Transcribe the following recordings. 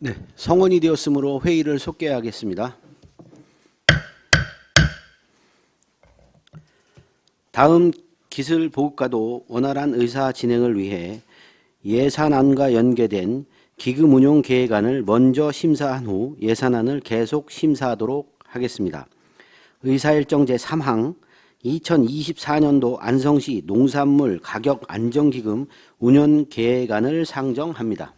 네, 성원이 되었으므로 회의를 속개하겠습니다. 다음 기술 보급과도 원활한 의사 진행을 위해 예산안과 연계된 기금 운용 계획안을 먼저 심사한 후 예산안을 계속 심사하도록 하겠습니다. 의사일정 제3항 2024년도 안성시 농산물 가격 안정기금 운영 계획안을 상정합니다.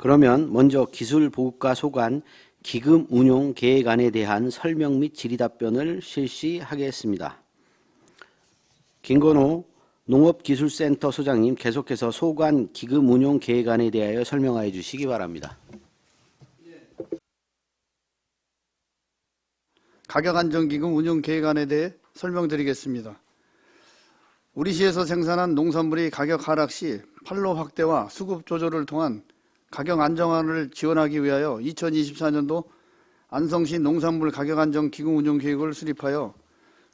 그러면 먼저 기술 보급과 소관 기금 운용 계획안에 대한 설명 및 질의답변을 실시하겠습니다. 김건호 농업기술센터 소장님, 계속해서 소관 기금 운용 계획안에 대하여 설명하여 주시기 바랍니다. 가격안정기금 운용계획안에 대해 설명드리겠습니다. 우리 시에서 생산한 농산물이 가격 하락 시 판로 확대와 수급 조절을 통한 가격 안정화를 지원하기 위하여 2024년도 안성시 농산물 가격 안정 기금 운용 계획을 수립하여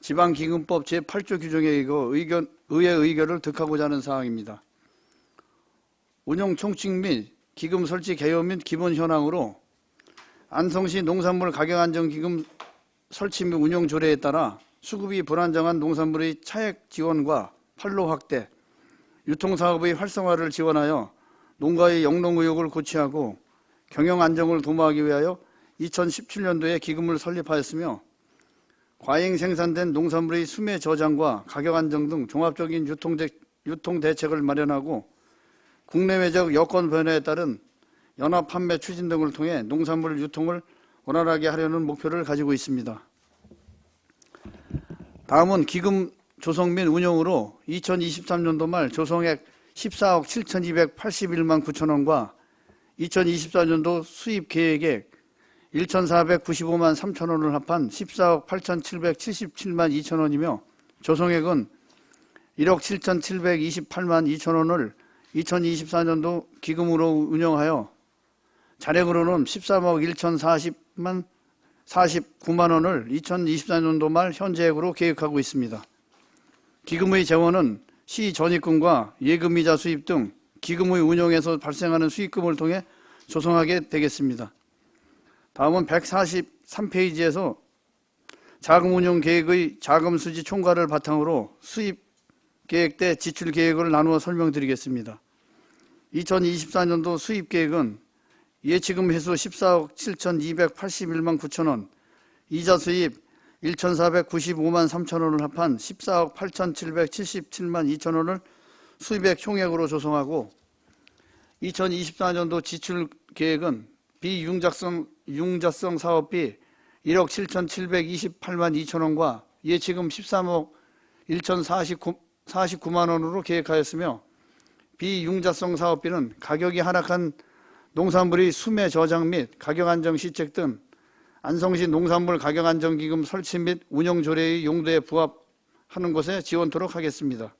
지방기금법 제8조 규정에 의거 의회 의결을 득하고자 하는 사항입니다. 운용 총칙 및 기금 설치 개요 및 기본 현황으로 안성시 농산물 가격 안정 기금 설치 및 운용 조례에 따라 수급이 불안정한 농산물의 차액 지원과 판로 확대, 유통사업의 활성화를 지원하여 농가의 영농 의욕을 고취하고 경영 안정을 도모하기 위하여 2017년도에 기금을 설립하였으며 과잉 생산된 농산물의 수매 저장과 가격 안정 등 종합적인 유통 대책을 마련하고 국내외적 여건 변화에 따른 연합 판매 추진 등을 통해 농산물 유통을 원활하게 하려는 목표를 가지고 있습니다. 다음은 기금 조성 및 운영으로 2023년도 말 조성액 14억 7,281만 9천 원과 2024년도 수입 계획액 1,495만 3천 원을 합한 14억 8,777만 2천 원이며 조성액은 1억 7,728만 2천 원을 2024년도 기금으로 운영하여 잔액으로는 13억 1,040만 49만 원을 2024년도 말 현재액으로 계획하고 있습니다. 기금의 재원은 시 전입금과 예금이자 수입 등 기금의 운용에서 발생하는 수익금을 통해 조성하게 되겠습니다. 다음은 143페이지에서 자금운용 계획의 자금수지 총괄을 바탕으로 수입 계획 대 지출 계획을 나누어 설명드리겠습니다. 2024년도 수입 계획은 예치금 회수 14억 7,281만 9천 원, 이자 수입 1,495만 3천 원을 합한 14억 8,777만 2천 원을 수입액 총액으로 조성하고 2024년도 지출 계획은 비융자성 사업비 1억 7,728만 2천 원과 예치금 13억 1,049만 원으로 계획하였으며 비융자성 사업비는 가격이 하락한 농산물의 수매 저장 및 가격 안정 시책 등 안성시 농산물 가격 안정기금 설치 및 운영 조례의 용도에 부합하는 것에 지원토록 하겠습니다.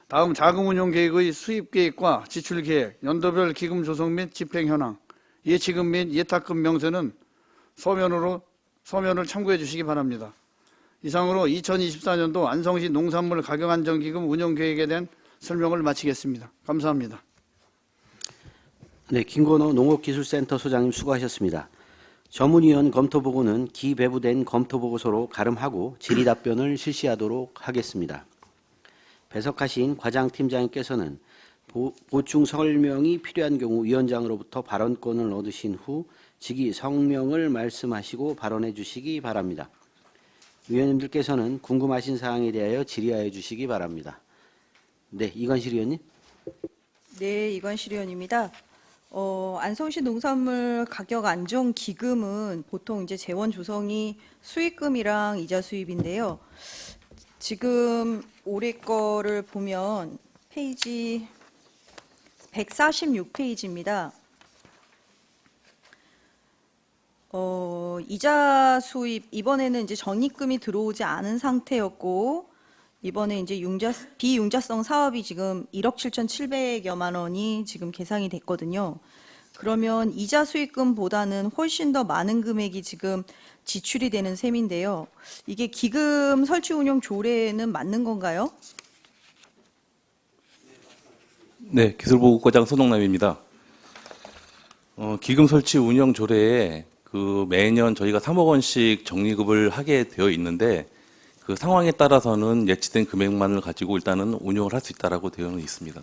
다음 자금 운용 계획의 수입 계획과 지출 계획, 연도별 기금 조성 및 집행 현황, 예치금 및 예탁금 명세는 서면을 참고해 주시기 바랍니다. 이상으로 2024년도 안성시 농산물 가격 안정기금 운영 계획에 대한 설명을 마치겠습니다. 감사합니다. 네, 김건호 농업기술센터 소장님 수고하셨습니다. 전문위원 검토보고는 기배부된 검토보고서로 가름하고 질의답변을 실시하도록 하겠습니다. 배석하신 과장팀장님께서는 보충 설명이 필요한 경우 위원장으로부터 발언권을 얻으신 후 직위 성명을 말씀하시고 발언해 주시기 바랍니다. 위원님들께서는 궁금하신 사항에 대하여 질의하여 주시기 바랍니다. 네, 이관실 위원님. 네, 이관실 의원입니다. 안성시 농산물 가격 안정 기금은 보통 이제 재원 조성이 수익금이랑 이자 수입인데요. 지금 올해 거를 보면 페이지 146페이지입니다. 이자 수입 이번에는 이제 적립금이 들어오지 않은 상태였고 이번에 이제 비융자성 사업이 지금 1억 7,700여만 원이 지금 계상이 됐거든요. 그러면 이자 수익금보다는 훨씬 더 많은 금액이 지금 지출이 되는 셈인데요. 이게 기금 설치 운영 조례에는 맞는 건가요? 네, 기술보고과장 손동남입니다. 기금 설치 운영 조례에 매년 저희가 3억 원씩 적립금을 하게 되어 있는데 그 상황에 따라서는 예치된 금액만을 가지고 일단은 운영을 할 수 있다라고 되어 있습니다.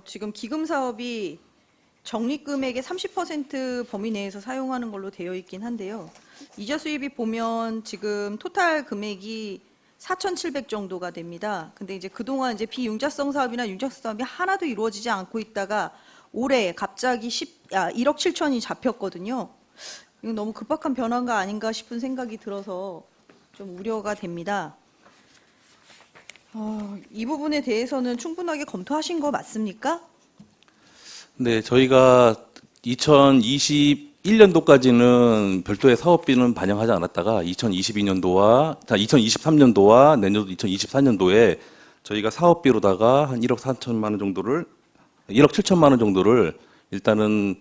지금 기금 사업이 적립금액의 30% 범위 내에서 사용하는 걸로 되어 있긴 한데요. 이자 수입이 보면 지금 토탈 금액이 4,700 정도가 됩니다. 근데 이제 그동안 이제 비융자성 사업이나 융자성 사업이 하나도 이루어지지 않고 있다가 올해 갑자기 1억 7천이 잡혔거든요. 이건 너무 급박한 변화가 아닌가 싶은 생각이 들어서 좀 우려가 됩니다. 이 부분에 대해서는 충분하게 검토하신 거 맞습니까? 네, 저희가 2021년도까지는 별도의 사업비는 반영하지 않았다가 2023년도와 내년도 2024년도에 저희가 사업비로다가 한 1억 4천만 원 정도를 1억 7천만 원 정도를 일단은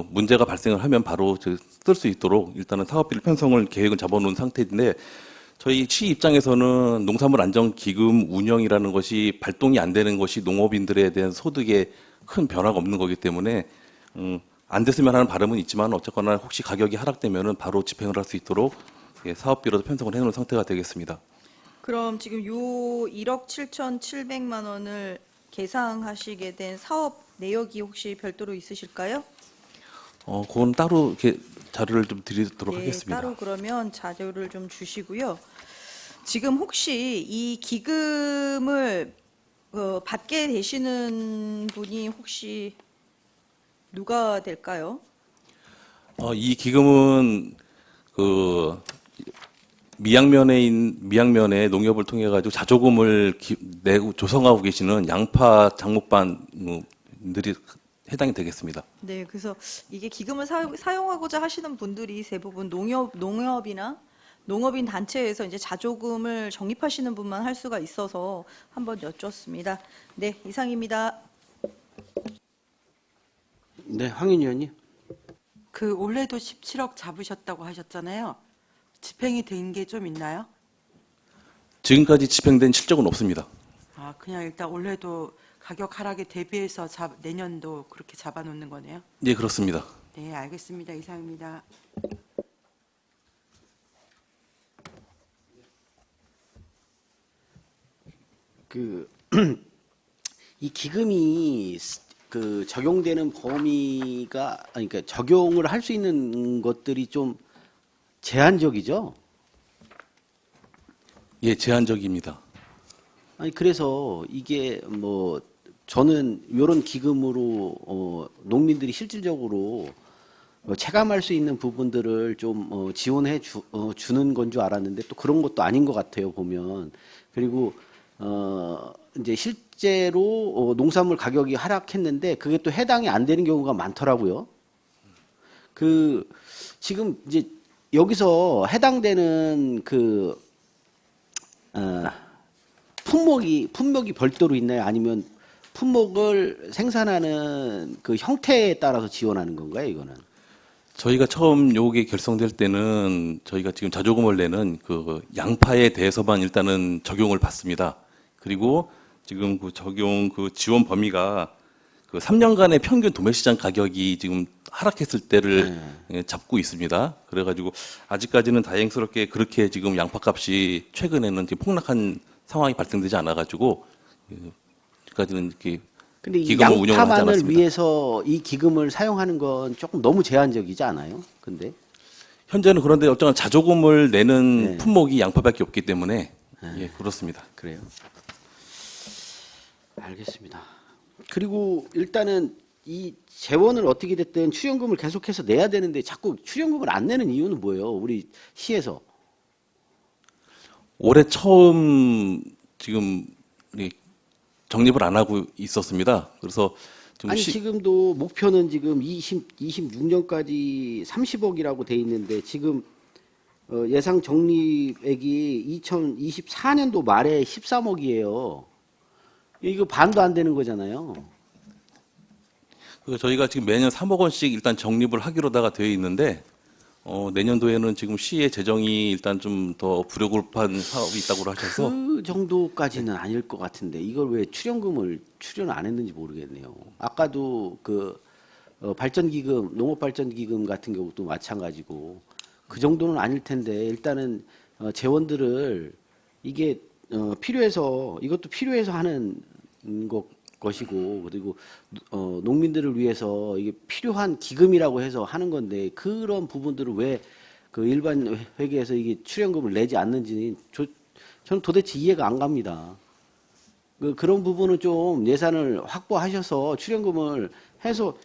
문제가 발생을 하면 바로 쓸 수 있도록 일단은 사업비를 편성을 계획을 잡아놓은 상태인데 저희 시 입장에서는 농산물 안정 기금 운영이라는 것이 발동이 안 되는 것이 농업인들에 대한 소득에 큰 변화가 없는 거기 때문에 안 됐으면 하는 바람은 있지만 어쨌거나 혹시 가격이 하락되면은 바로 집행을 할 수 있도록 사업비로도 편성을 해놓은 상태가 되겠습니다. 그럼 지금 요 1억 7,700만 원을 계상하시게 된 사업 내역이 혹시 별도로 있으실까요? 그건 따로 이렇게 자료를 좀 드리도록 네, 하겠습니다. 따로 그러면 자료를 좀 주시고요. 지금 혹시 이 기금을 받게 되시는 분이 혹시 누가 될까요? 이 기금은 미양면에 농협을 통해 가지고 자조금을 내고 조성하고 계시는 양파 장목반들이 해당이 되겠습니다. 네, 그래서 이게 기금을 사용하고자 하시는 분들이 대부분 농협이나 농업인 단체에서 이제 자조금을 적립하시는 분만 할 수가 있어서 한번 여쭙습니다. 네, 이상입니다. 네, 황인 의원님. 올해도 17억 잡으셨다고 하셨잖아요. 집행이 된 게 좀 있나요? 지금까지 집행된 실적은 없습니다. 그냥 일단 올해도 가격 하락에 대비해서 내년도 그렇게 잡아놓는 거네요. 예, 그렇습니다. 네, 알겠습니다. 이상입니다. 이 기금이 적용되는 범위가 그러니까 적용을 할 수 있는 것들이 좀 제한적이죠. 예, 제한적입니다. 그래서 이게 뭐 저는 이런 기금으로 농민들이 실질적으로 체감할 수 있는 부분들을 좀 지원해 주는 건 줄 알았는데 또 그런 것도 아닌 것 같아요, 보면. 그리고 이제 실제로 농산물 가격이 하락했는데 그게 또 해당이 안 되는 경우가 많더라고요. 지금 이제 여기서 해당되는 품목이 별도로 있나요? 아니면 품목을 생산하는 그 형태에 따라서 지원하는 건가요, 이거는? 저희가 처음 요게 결성될 때는 저희가 지금 자조금을 내는 양파에 대해서만 일단은 적용을 받습니다. 그리고 지금 적용 지원 범위가 3년간의 평균 도매시장 가격이 지금 하락했을 때를 잡고 있습니다. 그래가지고 아직까지는 다행스럽게 그렇게 지금 양파값이 최근에는 지금 폭락한 상황이 발생되지 않아가지고 지금까지는 이렇게 근데 이 기금을 운영을 하지 양파만을 않았습니다. 위해서 이 기금을 사용하는 건 조금 너무 제한적이지 않아요? 근데 현재는 그런데 어쨌든 자조금을 내는 네. 품목이 양파밖에 없기 때문에 예, 그렇습니다. 그래요. 알겠습니다. 그리고 일단은 이 재원을 어떻게 됐든 출연금을 계속해서 내야 되는데 자꾸 출연금을 안 내는 이유는 뭐예요? 우리 시에서. 올해 처음 지금 적립을 안 하고 있었습니다. 그래서 좀 아니 지금도 목표는 지금 26년까지 30억이라고 돼 있는데 지금 예상 적립액이 2024년도 말에 13억이에요. 이거 반도 안 되는 거잖아요. 저희가 지금 매년 3억 원씩 일단 적립을 하기로다가 되어 있는데 내년도에는 지금 시의 재정이 일단 좀 더 부려골판 사업이 있다고 하셔서 그 정도까지는 아닐 것 같은데 이걸 왜 출연금을 출연 안 했는지 모르겠네요. 아까도 그 발전기금, 농업발전기금 같은 경우도 마찬가지고 그 정도는 아닐 텐데 일단은 재원들을 이게 필요해서 이것도 필요해서 하는 것이고 그리고 농민들을 위해서 이게 필요한 기금이라고 해서 하는 건데 그런 부분들을 왜 그 일반 회계에서 이게 출연금을 내지 않는지는 저는 도대체 이해가 안 갑니다. 그런 부분은 좀 예산을 확보하셔서 출연금을 해서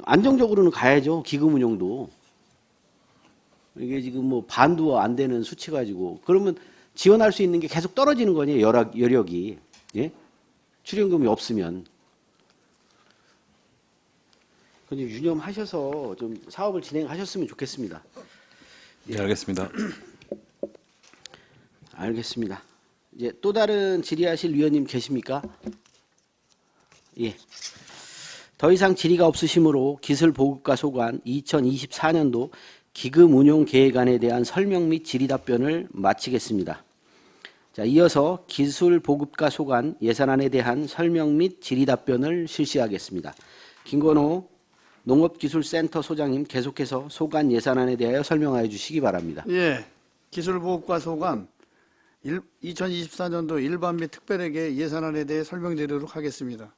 안정적으로는 가야죠. 기금 운용도. 이게 지금 뭐 반도 안 되는 수치 가지고 그러면 지원할 수 있는 게 계속 떨어지는 거냐 여력이. 예? 출연금이 없으면. 그냥 유념하셔서 좀 사업을 진행하셨으면 좋겠습니다. 예, 알겠습니다. 알겠습니다. 이제 또 다른 질의하실 위원님 계십니까? 예. 더 이상 질의가 없으시므로 기술보급과 소관 2024년도 기금 운용 계획안에 대한 설명 및 질의 답변을 마치겠습니다. 자, 이어서 기술보급과 소관 예산안에 대한 설명 및 질의 답변을 실시하겠습니다. 김건호 농업기술센터 소장님 계속해서 소관 예산안에 대하여 설명하여 주시기 바랍니다. 예, 기술보급과 소관 2024년도 일반 및 특별회계 예산안에 대해 설명드리도록 하겠습니다.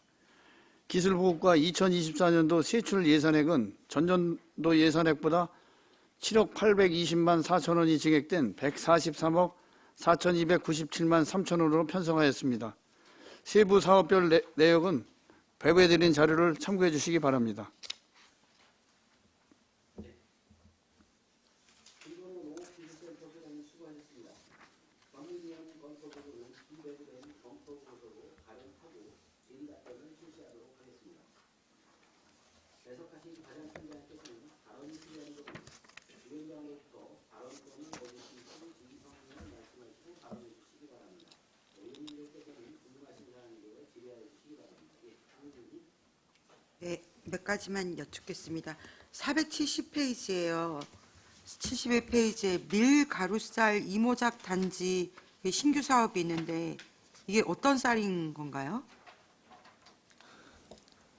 기술보급과 2024년도 세출 예산액은 전년도 예산액보다 7억 820만 4천 원이 증액된 143억 4,297만 3천 원으로 편성하였습니다. 세부 사업별 내역은 배부해드린 자료를 참고해 주시기 바랍니다. 네, 몇 가지만 여쭙겠습니다. 470페이지예요. 71페이지에 밀가루쌀 이모작 단지 신규 사업이 있는데 이게 어떤 쌀인 건가요?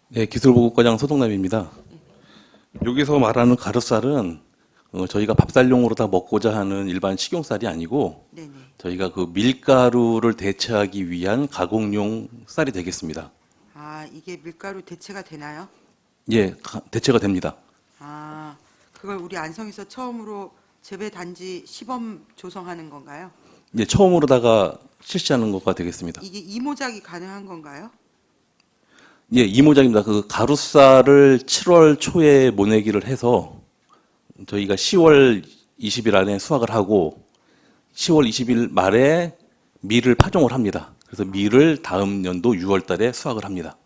네, 기술보급과장 소동남입니다. 여기서 말하는 가루쌀은 저희가 밥살용으로 다 먹고자 하는 일반 식용쌀이 아니고 네네. 저희가 그 밀가루를 대체하기 위한 가공용 쌀이 되겠습니다. 아, 이게 밀가루 대체가 되나요? 예, 대체가 됩니다. 아, 그걸 우리 안성에서 처음으로 재배 단지 시범 조성하는 건가요? 예, 처음으로다가 실시하는 것가 되겠습니다. 이게 이모작이 가능한 건가요? 예, 이모작입니다. 그 가루쌀을 7월 초에 모내기를 해서 저희가 10월 20일 안에 수확을 하고 10월 20일 말에 밀을 파종을 합니다. 그래서 밀을 다음 연도 6월 달에 수확을 합니다.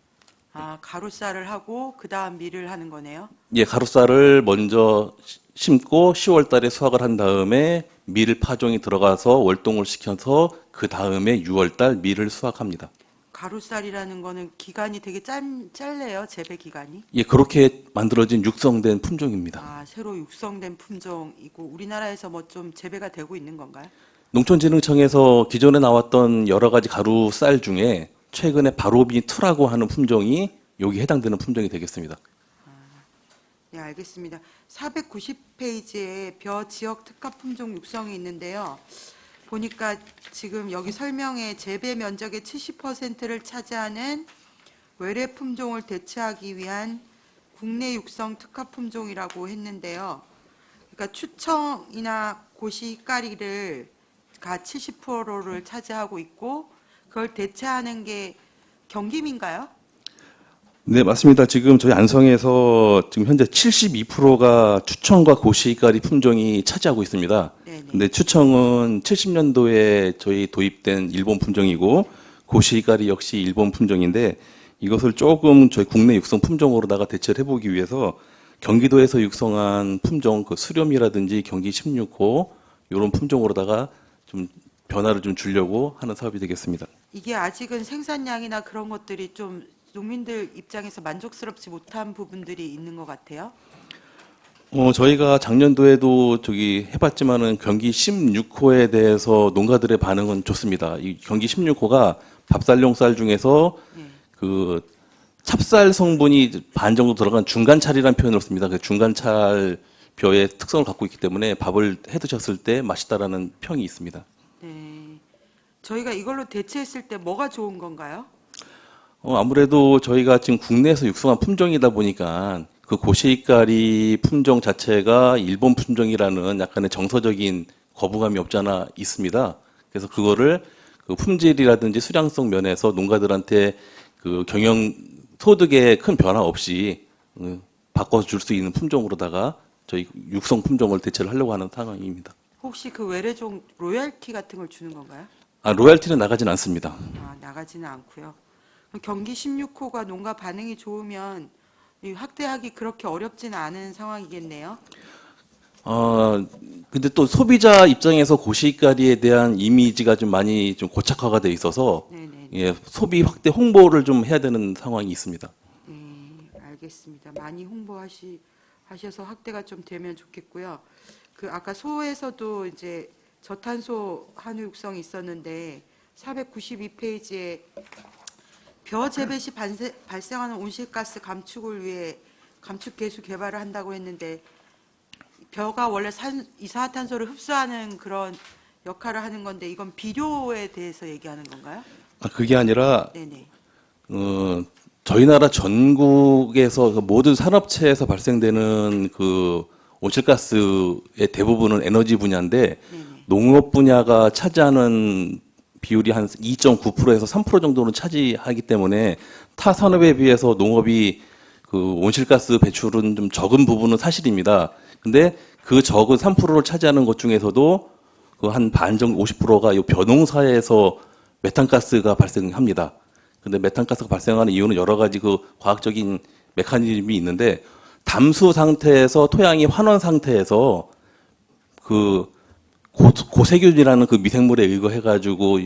아, 가루쌀을 하고 그다음 밀을 하는 거네요. 예, 가루쌀을 먼저 심고 10월 달에 수확을 한 다음에 밀 파종이 들어가서 월동을 시켜서 그 다음에 6월 달 밀을 수확합니다. 가루쌀이라는 거는 기간이 되게 짧네요. 재배 기간이. 예, 그렇게 만들어진 육성된 품종입니다. 아, 새로 육성된 품종이고 우리나라에서 뭐 좀 재배가 되고 있는 건가요? 농촌진흥청에서 기존에 나왔던 여러 가지 가루쌀 중에 최근에 바로비2라고 하는 품종이 여기 해당되는 품종이 되겠습니다. 네, 알겠습니다. 490페이지에 벼 지역 특화 품종 육성이 있는데요. 보니까 지금 여기 설명에 재배 면적의 70%를 차지하는 외래 품종을 대체하기 위한 국내 육성 특화 품종이라고 했는데요. 그러니까 추청이나 고시까리를 가 70%를 차지하고 있고 그걸 대체하는 게 경김인가요? 네, 맞습니다. 지금 저희 안성에서 지금 현재 72%가 추청과 고시가리 품종이 차지하고 있습니다. 네네. 근데 추청은 70년도에 저희 도입된 일본 품종이고 고시가리 역시 일본 품종인데 이것을 조금 저희 국내 육성 품종으로다가 대체를 해보기 위해서 경기도에서 육성한 품종, 그 수렴이라든지 경기 16호 이런 품종으로다가 좀 변화를 좀 주려고 하는 사업이 되겠습니다. 이게 아직은 생산량이나 그런 것들이 좀 농민들 입장에서 만족스럽지 못한 부분들이 있는 것 같아요. 저희가 작년도에도 저기 해봤지만은 경기 16호에 대해서 농가들의 반응은 좋습니다. 이 경기 16호가 밥살용쌀 중에서 예. 그 찹쌀 성분이 반 정도 들어간 중간찰이라는 표현을 씁니다. 그 중간찰 벼의 특성을 갖고 있기 때문에 밥을 해 드셨을 때 맛있다라는 평이 있습니다. 네. 저희가 이걸로 대체했을 때 뭐가 좋은 건가요? 아무래도 저희가 지금 국내에서 육성한 품종이다 보니까 그 고시가리 품종 자체가 일본 품종이라는 약간의 정서적인 거부감이 없지 않아 있습니다. 그래서 그거를 그 품질이라든지 수량성 면에서 농가들한테 그 경영 소득에 큰 변화 없이 바꿔줄 수 있는 품종으로다가 저희 육성 품종을 대체를 하려고 하는 상황입니다. 혹시 그 외래종 로열티 같은 걸 주는 건가요? 로얄티는 나가진 않습니다. 나가지는 않고요. 그럼 경기 16호가 농가 반응이 좋으면 이 확대하기 그렇게 어렵지는 않은 상황이겠네요. 근데 또 소비자 입장에서 고시가리에 대한 이미지가 좀 많이 좀 고착화가 돼 있어서 네네. 예, 소비 확대 홍보를 좀 해야 되는 상황이 있습니다. 네, 알겠습니다. 많이 홍보하셔서 확대가 좀 되면 좋겠고요. 그 아까 소에서도 이제 저탄소 한우 육성이 있었는데 492페이지에 벼 재배 시 발생하는 온실가스 감축을 위해 감축 개수 개발을 한다고 했는데 벼가 원래 이산화탄소를 흡수하는 그런 역할을 하는 건데 이건 비료에 대해서 얘기하는 건가요? 그게 아니라 네네. 저희 나라 전국에서 그 모든 산업체에서 발생되는 그 온실가스의 대부분은 에너지 분야인데 네네. 농업 분야가 차지하는 비율이 한 2.9%에서 3% 정도는 차지하기 때문에 타 산업에 비해서 농업이 그 온실가스 배출은 좀 적은 부분은 사실입니다. 근데 그 적은 3%를 차지하는 것 중에서도 그 한 반 정도 50%가 이 벼농사에서 메탄가스가 발생합니다. 근데 메탄가스가 발생하는 이유는 여러 가지 그 과학적인 메커니즘이 있는데 담수 상태에서 토양이 환원 상태에서 그 고세균이라는 그 미생물에 의거해 가지고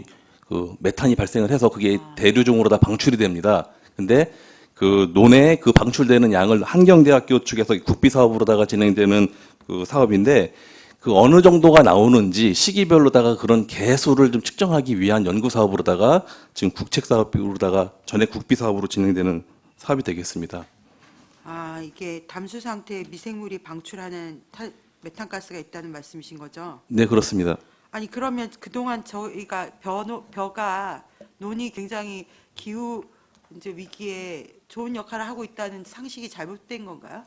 그 메탄이 발생을 해서 그게 대류종으로 다 방출이 됩니다. 근데 그 논에 그 방출되는 양을 한경대학교 측에서 국비 사업으로다가 진행되는 그 사업인데 그 어느 정도가 나오는지 시기별로다가 그런 개수를 좀 측정하기 위한 연구 사업으로다가 지금 국책 사업으로다가 전액 국비 사업으로 진행되는 사업이 되겠습니다. 이게 담수 상태에 미생물이 방출하는 메탄가스가 있다는 말씀이신 거죠? 네, 그렇습니다. 아니 그러면 그동안 저희가 벼가 논이 굉장히 기후 이제 위기에 좋은 역할을 하고 있다는 상식이 잘못된 건가요?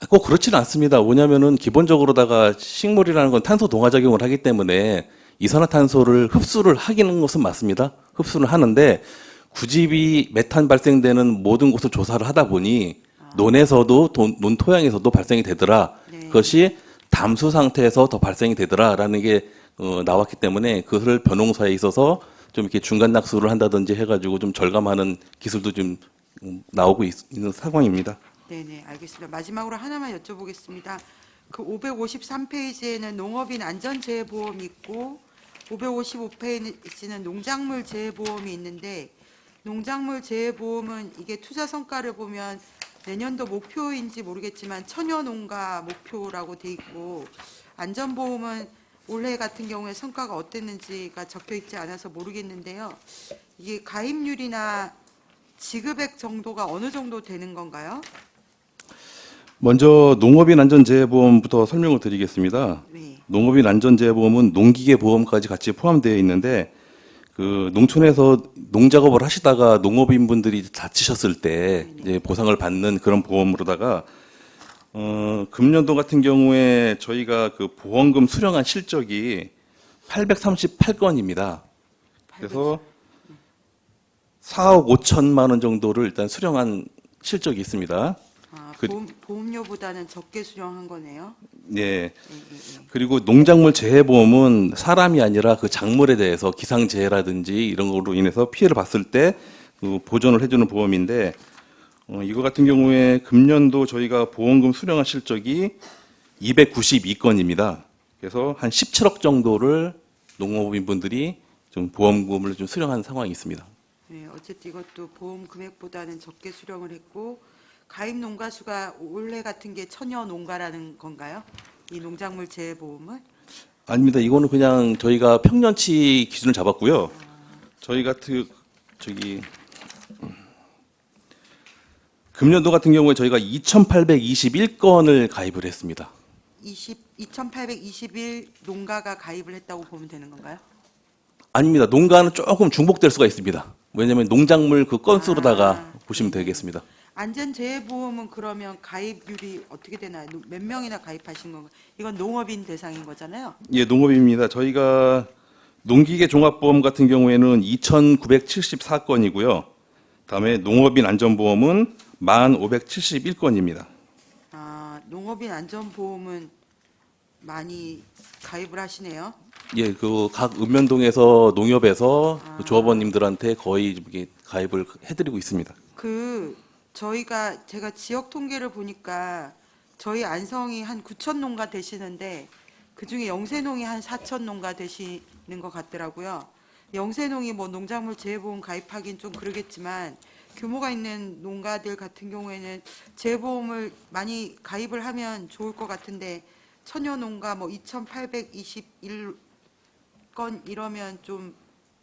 꼭 그렇지는 않습니다. 뭐냐면은 기본적으로다가 식물이라는 건 탄소 동화 작용을 하기 때문에 이산화탄소를 흡수를 하기는 것은 맞습니다. 흡수를 하는데 굳이 메탄 발생되는 모든 곳을 조사를 하다 보니 논에서도 논 토양에서도 발생이 되더라. 네. 그것이 담수 상태에서 더 발생이 되더라라는 게 나왔기 때문에 그것을 벼농사에 있어서 좀 이렇게 중간 낙수를 한다든지 해가지고 좀 절감하는 기술도 좀 나오고 있는 상황입니다. 네네, 알겠습니다. 마지막으로 하나만 여쭤보겠습니다. 그 553페이지에는 농업인 안전재해보험이 있고 555페이지는 농작물 재해보험이 있는데 농작물 재해보험은 이게 투자 성과를 보면 내년도 목표인지 모르겠지만 천여농가 목표라고 돼 있고 안전보험은 올해 같은 경우에 성과가 어땠는지가 적혀 있지 않아서 모르겠는데요. 이게 가입률이나 지급액 정도가 어느 정도 되는 건가요? 먼저 농업인 안전재해보험부터 설명을 드리겠습니다. 네. 농업인 안전재해보험은 농기계 보험까지 같이 포함되어 있는데 그 농촌에서 농작업을 하시다가 농업인분들이 다치셨을 때 이제 보상을 받는 그런 보험으로다가 금년도 같은 경우에 저희가 그 보험금 수령한 실적이 838건입니다. 그래서 4억 5천만 원 정도를 일단 수령한 실적이 있습니다. 보험료보다는 적게 수령한 거네요. 네. 그리고 농작물 재해보험은 사람이 아니라 그 작물에 대해서 기상재해라든지 이런 걸로 인해서 피해를 봤을 때 그 보전을 해주는 보험인데 이거 같은 경우에 금년도 저희가 보험금 수령한 실적이 292건입니다. 그래서 한 17억 정도를 농업인분들이 좀 보험금을 좀 수령한 상황이 있습니다. 네, 어쨌든 이것도 보험 금액보다는 적게 수령을 했고 가입 농가 수가 올해 같은 게 1000여 농가라는 건가요? 이 농작물 재해보험은? 아닙니다. 이거는 그냥 저희가 평년치 기준을 잡았고요. 저희 같은 저기 금년도 같은 경우에 저희가 2,821건을 가입을 했습니다. 2,821 농가가 가입을 했다고 보면 되는 건가요? 아닙니다. 농가는 조금 중복될 수가 있습니다. 왜냐하면 농작물 그 건수로다가 보시면 되겠습니다. 안전재해보험은 그러면 가입률이 어떻게 되나요? 몇 명이나 가입하신 건가요? 이건 농업인 대상인 거잖아요. 예, 농업입니다. 저희가 농기계 종합보험 같은 경우에는 2,974건이고요. 다음에 농업인 안전보험은 1,571건입니다. 아, 농업인 안전보험은 많이 가입을 하시네요. 예, 그 각 읍면동에서 농협에서 그 조합원님들한테 거의 이렇게 가입을 해드리고 있습니다. 제가 지역 통계를 보니까 저희 안성이 한 9천 농가 되시는데 그중에 영세농이 한 4천 농가 되시는 것 같더라고요. 영세농이 뭐 농작물 재해보험 가입하긴 좀 그러겠지만 규모가 있는 농가들 같은 경우에는 재해보험을 많이 가입을 하면 좋을 것 같은데 천여 농가 뭐 2,821건 이러면 좀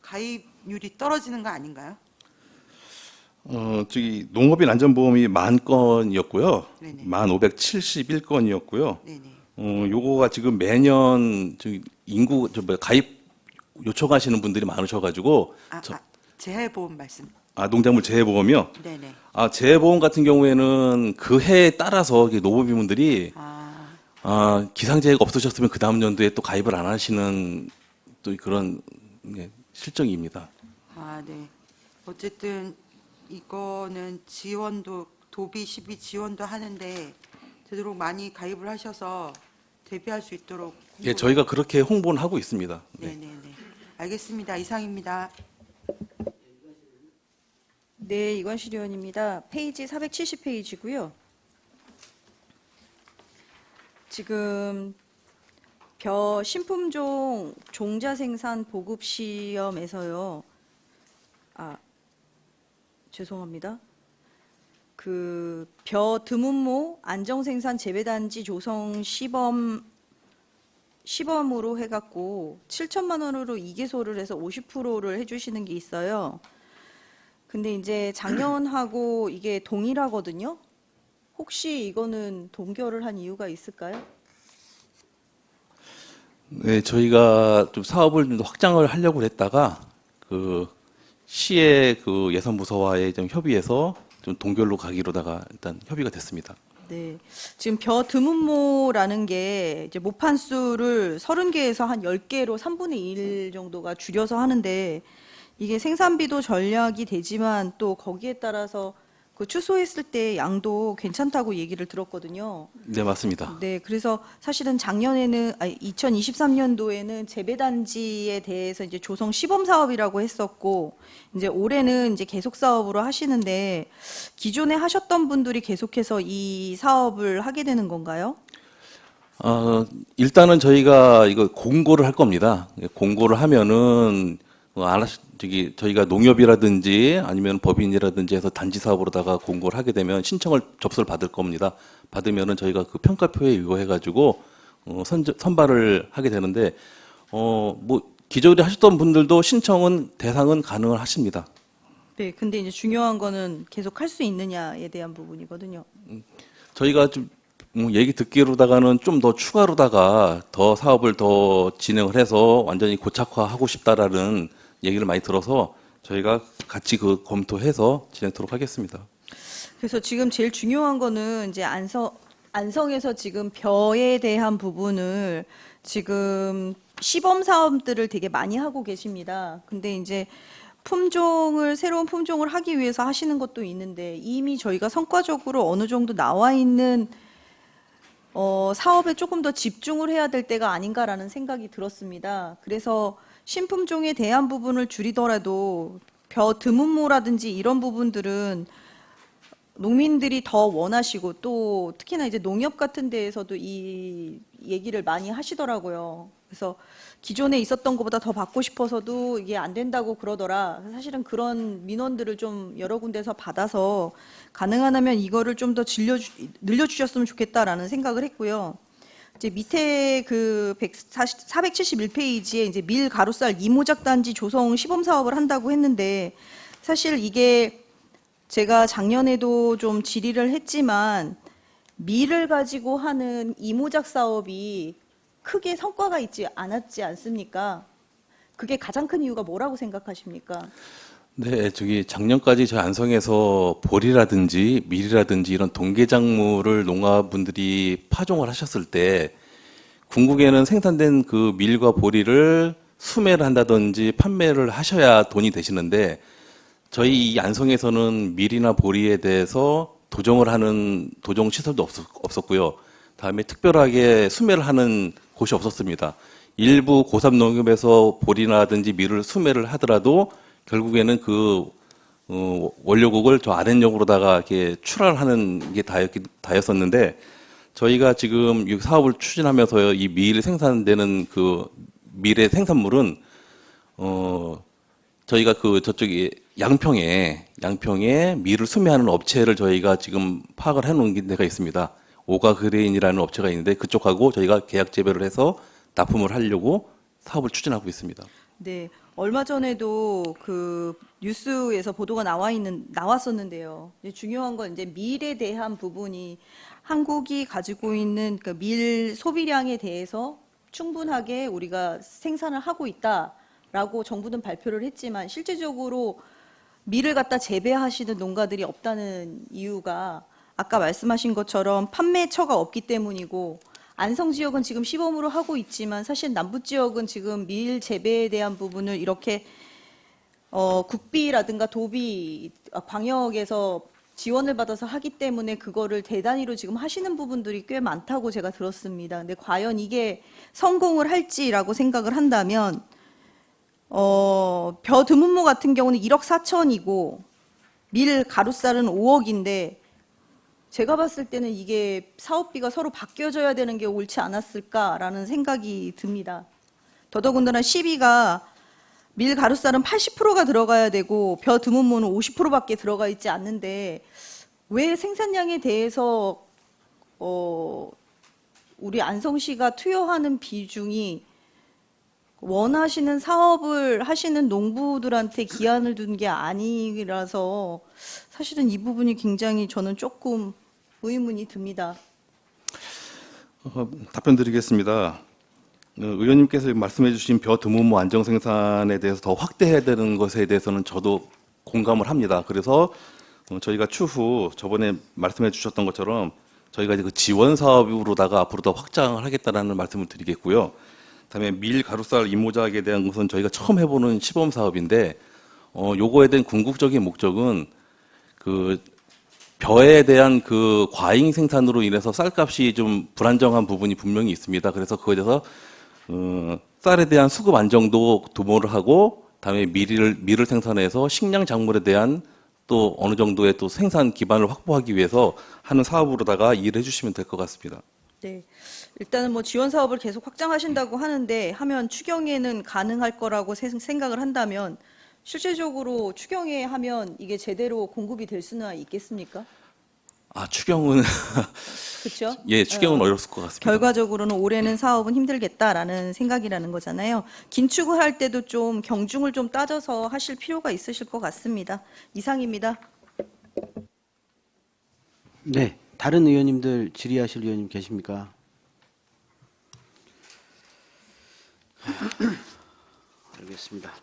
가입률이 떨어지는 거 아닌가요? 저기 농업인 안전보험이 10,000건이었고요. 네네. 1,571건이었고요. 네네. 요거가 지금 매년 저기 인구 가입 요청하시는 분들이 많으셔가지고 재해보험 말씀. 농작물 재해보험이요. 네네. 재해보험 같은 경우에는 그 해에 따라서 노무비분들이 기상재해가 없으셨으면 그 다음 연도에 또 가입을 안 하시는 또 그런 실정입니다. 네. 어쨌든 이거는 지원도 도비 12 지원도 하는데 되도록 많이 가입을 하셔서 대비할 수 있도록. 예, 저희가 그렇게 홍보는 하고 있습니다. 네. 네네네. 알겠습니다. 이상입니다. 네, 이관실 의원입니다. 페이지 470페이지고요. 지금 신품종 종자 생산 보급 시험에서요. 죄송합니다. 드문모 안정생산 재배단지 조성 시범으로 해갖고 7천만 원으로 2개소를 해서 50%를 해주시는 게 있어요. 근데 이제 작년하고 이게 동일하거든요. 혹시 이거는 동결을 한 이유가 있을까요? 네, 저희가 좀 사업을 좀 확장을 하려고 했다가 그 시의 그 예산부서와의 좀 협의해서 좀 동결로 가기로다가 일단 협의가 됐습니다. 네. 지금 드문모라는 게 이제 모판 수를 30개에서 한 10개로 3분의 1 정도가 줄여서 하는데 이게 생산비도 전략이 되지만 또 거기에 따라서 그 추소했을 때 양도 괜찮다고 얘기를 들었거든요. 네, 맞습니다. 네, 그래서 사실은 2023년도에는 재배단지에 대해서 이제 조성 시범 사업이라고 했었고, 이제 올해는 이제 계속 사업으로 하시는데, 기존에 하셨던 분들이 계속해서 이 사업을 하게 되는 건가요? 일단은 저희가 이거 공고를 할 겁니다. 공고를 하면은 저희가 농협이라든지 아니면 법인이라든지 해서 단지 사업으로다가 공고를 하게 되면 신청을 접수를 받을 겁니다. 받으면은 저희가 그 평가표에 의거해가지고 선발을 하게 되는데 기존에 하셨던 분들도 대상은 가능을 하십니다. 네, 근데 이제 중요한 거는 계속 할 수 있느냐에 대한 부분이거든요. 저희가 좀 얘기 듣기로다가는 좀 더 추가로다가 더 사업을 더 진행을 해서 완전히 고착화하고 싶다라는 얘기를 많이 들어서 저희가 같이 검토해서 진행토록 하겠습니다. 그래서 지금 제일 중요한 거는 이제 안성에서 지금 벼에 대한 부분을 지금 시범 사업들을 되게 많이 하고 계십니다. 근데 이제 새로운 품종을 하기 위해서 하시는 것도 있는데 이미 저희가 성과적으로 어느 정도 나와 있는 사업에 조금 더 집중을 해야 될 때가 아닌가라는 생각이 들었습니다. 그래서 신품종에 대한 부분을 줄이더라도 드문모라든지 이런 부분들은 농민들이 더 원하시고 또 특히나 이제 농협 같은 데에서도 이 얘기를 많이 하시더라고요. 그래서 기존에 있었던 것보다 더 받고 싶어서도 이게 안 된다고 그러더라. 사실은 그런 민원들을 좀 여러 군데서 받아서 가능하다면 이거를 좀 더 늘려주셨으면 좋겠다라는 생각을 했고요. 이제 밑에 그 471페이지에 이제 밀 가루쌀 이모작 단지 조성 시범 사업을 한다고 했는데 사실 이게 제가 작년에도 좀 질의를 했지만 밀을 가지고 하는 이모작 사업이 크게 성과가 있지 않았지 않습니까? 그게 가장 큰 이유가 뭐라고 생각하십니까? 네, 작년까지 저희 안성에서 보리라든지 밀이라든지 이런 동계작물을 농가분들이 파종을 하셨을 때 궁극에는 생산된 그 밀과 보리를 수매를 한다든지 판매를 하셔야 돈이 되시는데 저희 이 안성에서는 밀이나 보리에 대해서 도정을 하는 도정 시설도 없었고요. 다음에 특별하게 수매를 하는 곳이 없었습니다. 일부 고3 농협에서 보리라든지 밀을 수매를 하더라도 결국에는 그 원료국을 저 아랫역으로다가 이렇게 출하하는 게 다였었는데 저희가 지금 이 사업을 추진하면서 이 밀 생산되는 그 밀의 생산물은 저희가 그 저쪽에 양평에 밀을 수매하는 업체를 저희가 지금 파악을 해놓은 데가 있습니다. 오가그레인이라는 업체가 있는데 그쪽하고 저희가 계약 재배를 해서 납품을 하려고 사업을 추진하고 있습니다. 네, 얼마 전에도 그 뉴스에서 보도가 나왔었는데요. 이제 중요한 건 이제 밀에 대한 부분이 한국이 가지고 있는 그 밀 소비량에 대해서 충분하게 우리가 생산을 하고 있다라고 정부는 발표를 했지만 실제적으로 밀을 갖다 재배하시는 농가들이 없다는 이유가 아까 말씀하신 것처럼 판매처가 없기 때문이고 안성 지역은 지금 시범으로 하고 있지만 사실 남부 지역은 지금 밀 재배에 대한 부분을 이렇게 국비라든가 도비 광역에서 지원을 받아서 하기 때문에 그거를 대단위로 지금 하시는 부분들이 꽤 많다고 제가 들었습니다. 근데 과연 이게 성공을 할지라고 생각을 한다면 벼 드문모 같은 경우는 1억 4천이고 밀 가루쌀은 5억인데 제가 봤을 때는 이게 사업비가 서로 바뀌어져야 되는 게 옳지 않았을까라는 생각이 듭니다. 더더군다나 시비가 밀 가루쌀은 80%가 들어가야 되고 벼 드문모는 50%밖에 들어가 있지 않는데 왜 생산량에 대해서 우리 안성시가 투여하는 비중이 원하시는 사업을 하시는 농부들한테 기한을 둔 게 아니라서 사실은 이 부분이 굉장히 저는 조금 의문이 듭니다. 답변 드리겠습니다. 의원님께서 말씀해 주신 벼 드문모 안정 생산에 대해서 더 확대해야 되는 것에 대해서는 저도 공감을 합니다. 그래서 저희가 추후 저번에 말씀해 주셨던 것처럼 저희가 이제 그 지원 사업으로다가 앞으로 더 확장을 하겠다라는 말씀을 드리겠고요. 그다음에 밀 가루쌀 이모작에 대한 것은 저희가 처음 해보는 시범 사업인데 요거에 대한 궁극적인 목적은 그 벼에 대한 그 과잉 생산으로 인해서 쌀값이 좀 불안정한 부분이 분명히 있습니다. 그래서 그거에 대해서 쌀에 대한 수급 안정도 도모를 하고, 다음에 밀을 생산해서 식량 작물에 대한 또 어느 정도의 또 생산 기반을 확보하기 위해서 하는 사업으로다가 일을 해주시면 될 것 같습니다. 네. 일단은 뭐 지원 사업을 계속 확장하신다고 하는데 하면 추경에는 가능할 거라고 생각을 한다면 실질적으로 추경에 하면 이게 제대로 공급이 될 수는 있겠습니까? 추경은 그렇죠? 예, 추경은 어렵을 것 같습니다. 결과적으로는 올해는 사업은 힘들겠다라는 생각이라는 거잖아요. 긴축을 할 때도 좀 경중을 좀 따져서 하실 필요가 있으실 것 같습니다. 이상입니다. 네, 다른 의원님들 질의하실 의원님 계십니까? 알겠습니다.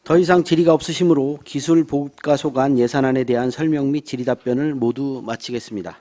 더 이상 질의가 없으시므로 기술보급과 소관 예산안에 대한 설명 및 질의 답변을 모두 마치겠습니다.